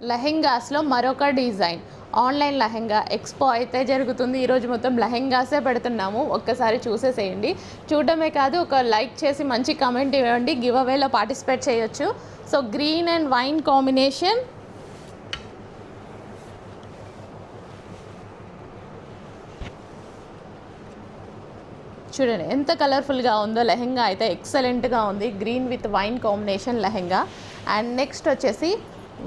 లెహెంగాస్లో మరొక design online lehenga expo అయితే జరుగుతుంది. ఈరోజు మొత్తం లెహెంగాసే పెడుతున్నాము. ఒక్కసారి చూసేసేయండి. చూడడమే కాదు, ఒక లైక్ చేసి మంచి కమెంట్ ఇవ్వండి. గివ్ అవేలో పార్టిసిపేట్ చేయొచ్చు. So green and wine combination, చూడండి ఎంత కలర్ఫుల్గా ఉందో. లెహెంగా అయితే ఎక్సలెంట్గా ఉంది. Green with wine combination lehenga. And next వచ్చేసి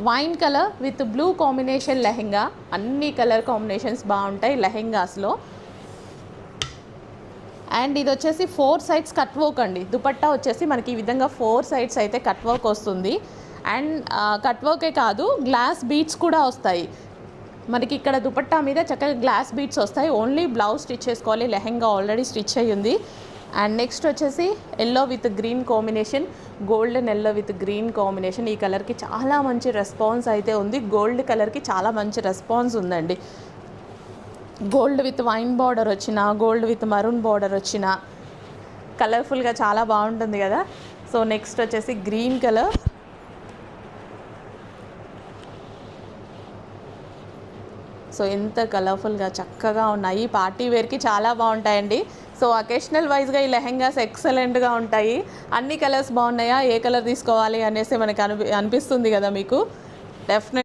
wine colour with blue combination lehenga. అన్ని కలర్ కాంబినేషన్స్ బాగుంటాయి లెహెంగాస్లో. అండ్ ఇది వచ్చేసి 4 సైడ్స్ కట్ వర్క్ అండి. దుపట్టా వచ్చేసి మనకి ఈ విధంగా 4 సైడ్స్ అయితే కట్ వర్క్ వస్తుంది. అండ్ కట్ వర్కే కాదు, గ్లాస్ బీడ్స్ కూడా వస్తాయి మనకి. ఇక్కడ దుపట్టా మీద చక్కగా గ్లాస్ బీడ్స్ వస్తాయి. ఓన్లీ బ్లౌజ్ స్టిచ్ చేసుకోవాలి. లెహెంగా ఆల్రెడీ స్టిచ్ అయ్యి ఉంది. అండ్ నెక్స్ట్ వచ్చేసి yellow with green combination, golden yellow with green combination. ఈ కలర్కి చాలా మంచి రెస్పాన్స్ అయితే ఉంది. గోల్డ్ కలర్కి చాలా మంచి రెస్పాన్స్ ఉందండి. గోల్డ్ విత్ వైన్ బార్డర్ వచ్చిన, గోల్డ్ విత్ మరూన్ బార్డర్ వచ్చిన, కలర్ఫుల్గా చాలా బాగుంటుంది కదా. సో నెక్స్ట్ వచ్చేసి గ్రీన్ కలర్. సో ఎంత కలర్ఫుల్గా చక్కగా ఉన్నాయి. పార్టీ వేర్కి చాలా బాగుంటాయండి. సో అకేషనల్ వైజ్గా ఈ లెహెంగాస్ ఎక్సలెంట్గా ఉంటాయి. అన్ని కలర్స్ బాగున్నాయా, ఏ కలర్ తీసుకోవాలి అనేసి మనకి అనిపిస్తుంది కదా మీకు. డెఫినెట్